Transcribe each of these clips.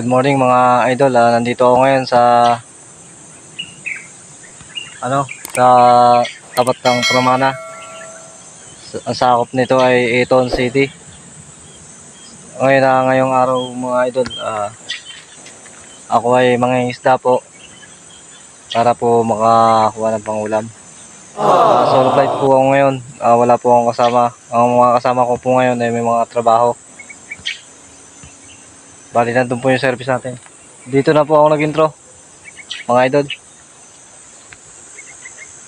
Good morning mga idol. Nandito ako ngayon sa sa tapat ng Pramana. Ang sakop nito ay Eton City. Ngayong araw mga idol, ako ay mangingisda po para po makakuha ng pangulam. Solo flight po ako ngayon. Wala po akong kasama. Ang mga kasama ko po ngayon ay may mga trabaho. Bali nandun po yung service natin. Dito na po ako nag-intro mga idol.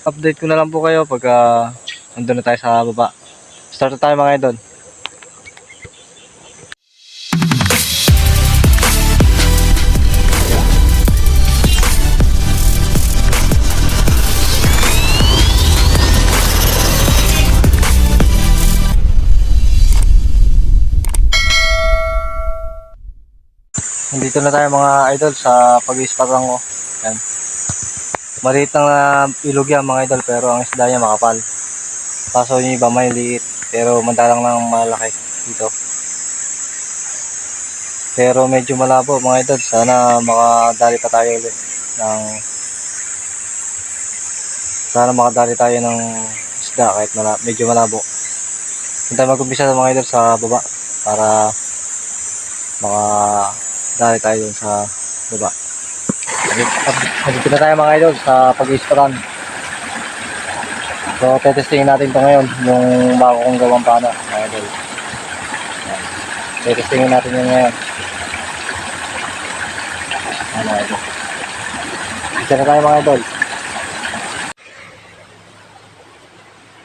Update ko na lang po kayo pag andun na tayo sa baba. Start na tayo mga idol. Nandito na tayo mga idol sa pag-ispatang ko. Yan. Maliit na ilog yan mga idol, pero ang isda niya makapal. Kaso yung iba may liit, pero mandalang lang malaki dito. Pero medyo malabo mga idol. Sana makadali pa tayo ulit ng isda kahit medyo malabo. Punta mag-umpisa sa mga idol sa baba para makadali tayo dun sa baba. Dito na tayo mga idol sa pag-ispatan. So tetestingin natin ito ngayon, yung bago kong gawang pana mga idol. Tetestingin natin yun ngayon. Mga idol, dito na tayo mga idol.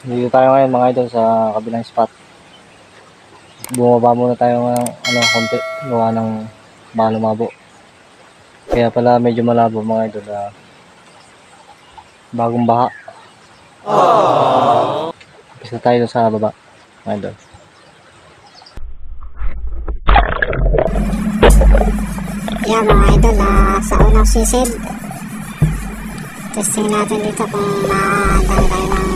Dito tayo ngayon mga idol sa kabilang spot. Bumaba muna tayo ng konti, gawa ng lumabo. Kaya pala medyo malabo mga idol, bagong baha. Isa tayo sa baba mga idol. Yan mga idol, sa unang sisid testing natin dito kung makadali tayo ng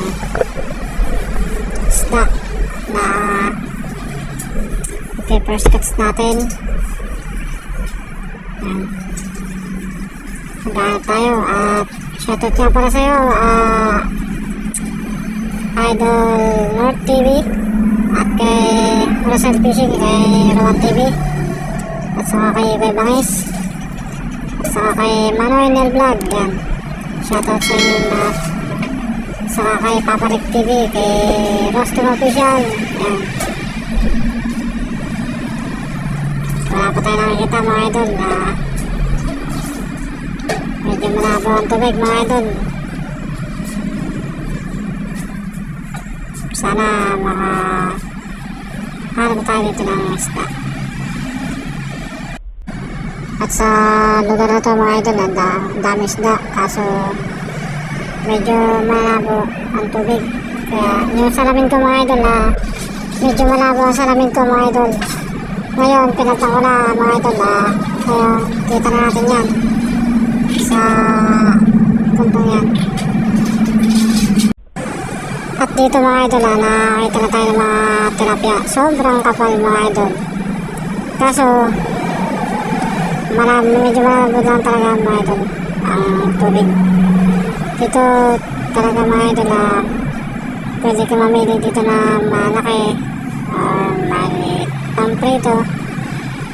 isda na okay, first cuts natin. Yan, maghanap tayo at shoutout nga pala sa'yo Idol North TV at kay Rosal Fishing, kay Rowan TV at saka kay Bangis at saka kay Manoy Nel Vlog. Yan, shoutout sa inyo lahat. Saka kay Papa Rick TV, kay Roston Official. Yan, wala pa tayo nakikita mga idol. Medyo malabo ang tubig mga idol. Sana makahanap tayo dito ng isda. At sa lugar na to mga idol, ang dami isda, kaso medyo malabo ang tubig. Kaya yung salamin ko mga idol, medyo malabo ang salamin ko mga idol. Ngayon pinatang ko na mga idol, kaya kita na natin yan sa kumpong yan. At dito mga idol, nakakita na tayo ng mga tilapia. Sobrang kapal mga idol, kaso medyo malabo lang talaga mga idol ang tubig dito talaga mga idol. Pwede ka mamili dito na malaki or maliit, pang prito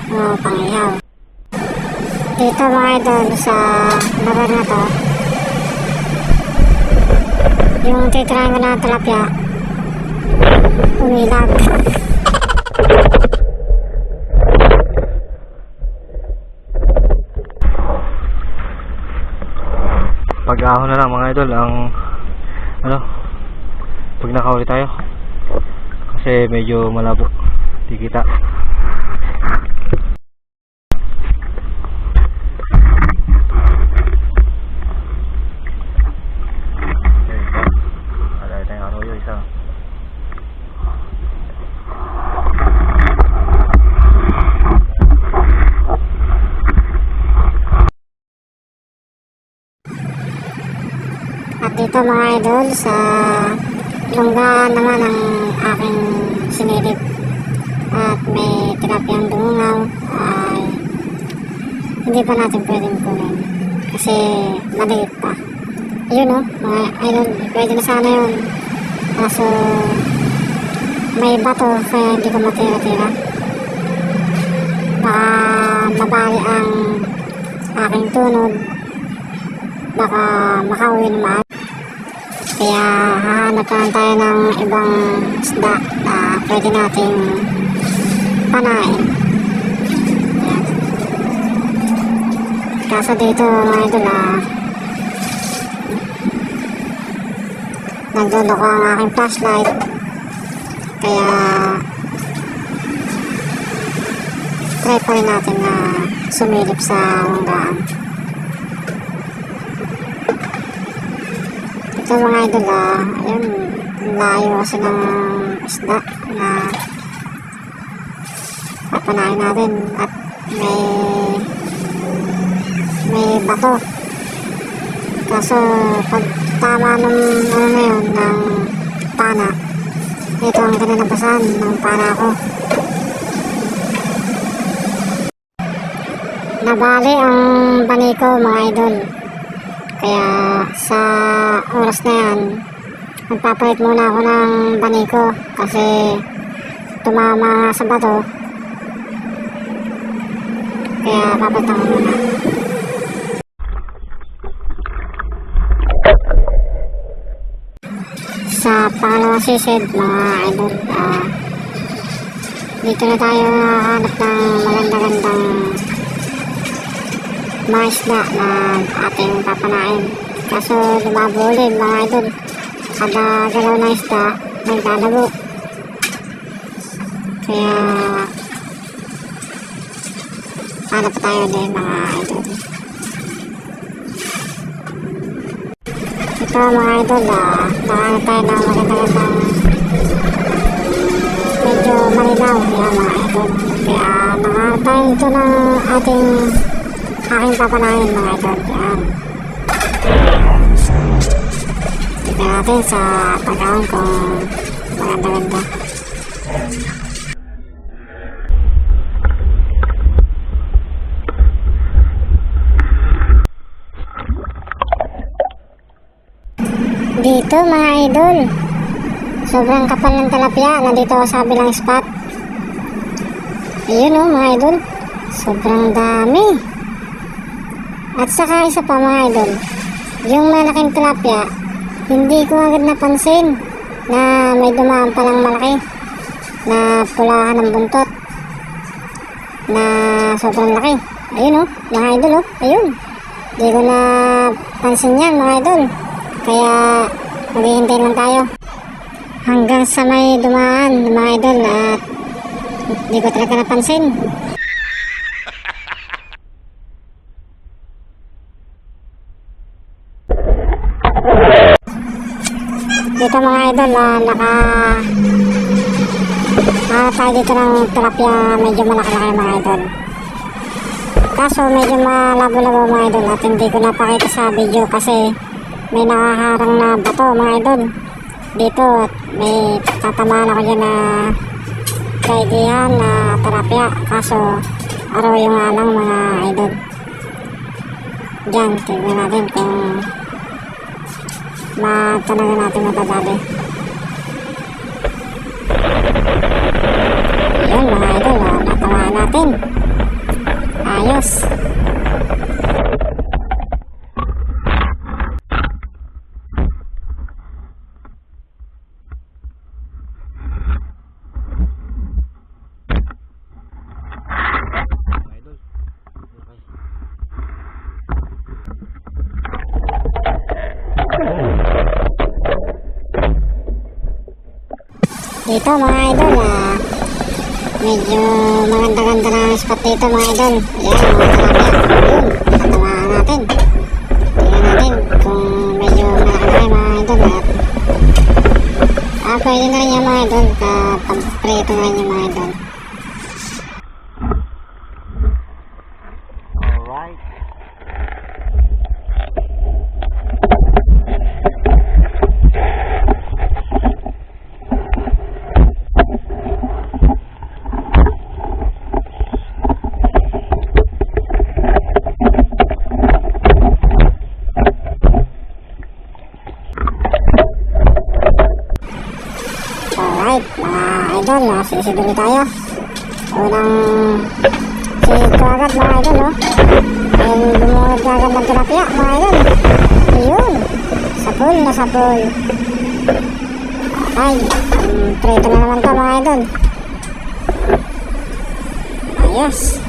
o pang ihaw. Dito mga idol sa lugar na to, yung titirahin ko na tilapia umilag. Pag-ahon na lang mga idol ang pag nakahuli tayo, kasi medyo malabo, di kita. Ada tayong arroyo isa. At dito mga idol sa lunggaan naman ang aking sinilip at may tilapiyang dumungaw ay hindi pa natin pwedeng kunin. Kasi maliit pa. Yun o, mga idol, pwede na sana yun. Kaso may bato kaya hindi ko matira-tira. Baka mabali ang aking tunod. Baka makauwi naman. Kaya hahanap lang tayo ng ibang isda na pwede nating panain. Ayan. Kaso dito mga idol nagdulok ang aking flashlight. Kaya try pa rin natin na sumilip sa lunggaan. Ito mga idol ayun, layo kasi ng isda na papanain natin at may bato. Kaso pag tama ng ano na yun, ng pana, ito ang kinalabasan ng pana ko. Nabali ang baniko mga idol. Kaya sa oras na yan, magpapalit muna ako ng baniko kasi tumama sa bato. Kaya papalitan ko muna. Sa pangalawang sisid mga idol, dito na tayo hanap ng maganda-gandang mga isda na ating papanain. Kaso lumabulin mga idol, kada galaw na isda nagdalago. Kaya hanap tayo din mga idol. Ito mga idol, nakahanap tayo ng maganda-gandang medyo malinaw. Yan mga idol. Kaya nakahanap tayo ito ng aking papanahin mga idol. Yan. Tignan natin sa pagkaon kung maganda-ganda. Dito mga idol, sobrang kapal ng tilapia. Nandito ako sa kabilang spot. Ayun o mga idol, sobrang dami. At saka isa pa mga idol, yung malaking tilapia, hindi ko agad napansin na may dumaan palang malaki na pulahan ng buntot na sobrang laki. Ayun o mga idol o, ayun, hindi ko napansin yan mga idol. Kaya maghihintay lang tayo hanggang sa may dumaan mga idol at hindi ko talaga napansin. Dito mga idol tayo dito ng tilapia medyo malaki-laki mga idol. Kaso medyo malabo-labo mga idol at hindi ko napakita sa video kasi may nakaharang na bato mga idol dito at may tatamaan ako dyan na kaidihan na tilapia. Kaso araw yung alang mga idol. Dyan tignan natin kung talaga natin matadali. Yun mga idol, natamaan natin. Ayos. Dito mga idol, medyo maganda-ganda na spot dito mga idol. Ayan, mga tilapia. Yun, natamaan natin. Tingnan natin kung medyo malaki mga idol. At pwede na rin yan mga idol, pag-prito na rin yung mga idol. Alright. sisiduli tayo. Unang sisid ko agad mga idol, oh. Ayun, bumungod agad ng tilapia mga idol. Ayun, sapul na sapul. Ay, prito na naman to mga idol. Ayos.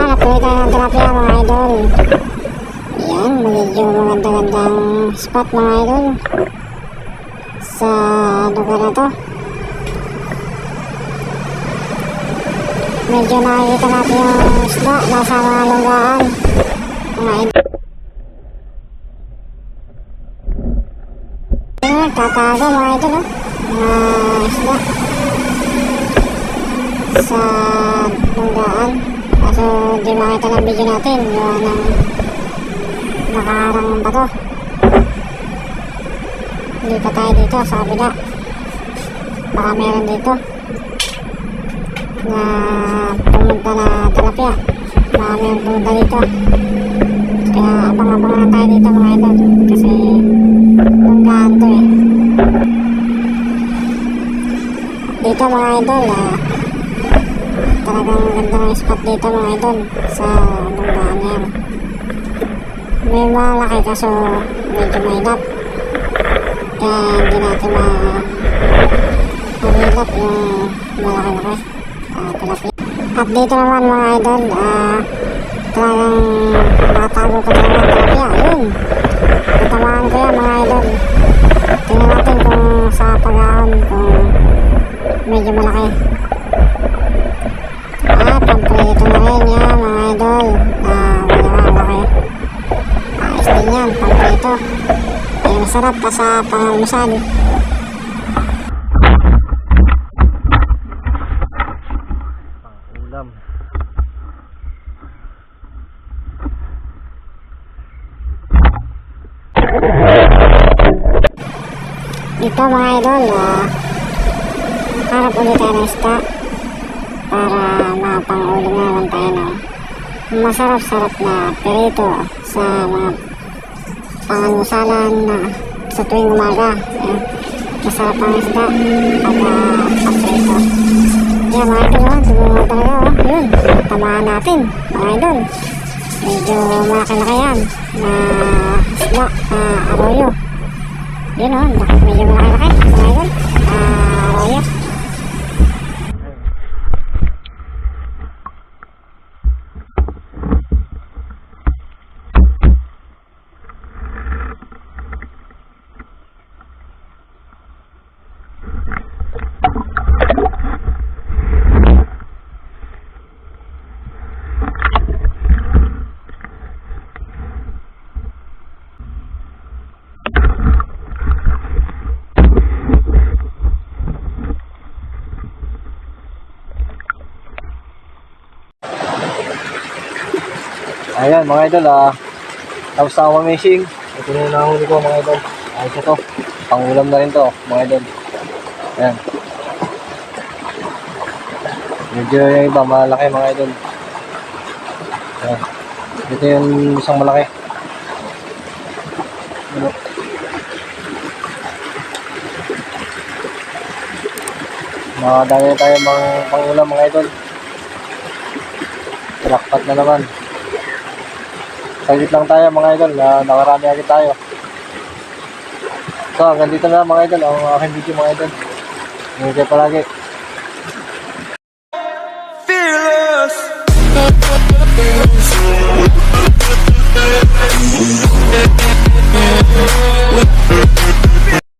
Natuloy tayo ng tilapia mga idol. Yan, medyo maganda-gandang spot mga idol sa lugar na to. Medyo nakikita natin yung isda nasa mga lunggaan mga idol. Yan, tatago mga idol, oh. Mga isda sa lunggaan. Kaso di makita ng video natin yung nakaharang ng bato. Hindi pa tayo dito sa kabila. Baka meron dito na pumunta na tilapia. Baka meron pumunta dito. Kaya abang-abang na tayo dito mga idol. Kasi lunggaan to eh. Dito mga idol, talagang ganda ng spot dito mga idol sa lunggaan yan. May malaki kaso medyo mahilap. Kaya hindi natin mahilap yung malaki-laki tilapia. At dito naman mga idol, talagang nakatago ko talaga ng tilapia. Ayun, natamaan ko yan mga idol. Tingnan natin kung sa pag-ahon kung medyo malaki. Pamprito na rin yan mga idol. Medyo malaki. Ayos din yan, pamprito. Ay masarap pa sa pangalmusal. Ulam. Ito mga idol, harap ulit tayo ng isda para mapang-ulam na naman tayo ng masarap-sarap na perito sa mga pangalmusalan na sa tuwing umaga. Ayan, masarap ang isda at paprito. Yan mga idol, dumungo talaga, oh. Yun, tamaan natin mga idol. Medyo malaki-laki yan na isda na arroyo. Yun o, medyo malaki-laki mga idol, arroyo. Ayan mga idol, tapos na ako mag-mishing. Ito na yung nahuli ko mga idol. Ayos ito, pangulam na rin to mga idol. Ayan. Medyo yung iba malaki mga idol. Ayan. Ito yung isang malaki. Ano? Makadami na tayo mga pangulam mga idol. Jackpot na naman. Saglit lang tayo mga idol, nakarami agad tayo. So hanggang dito na mga idol ang aking video mga idol. Ingat kayo palagi.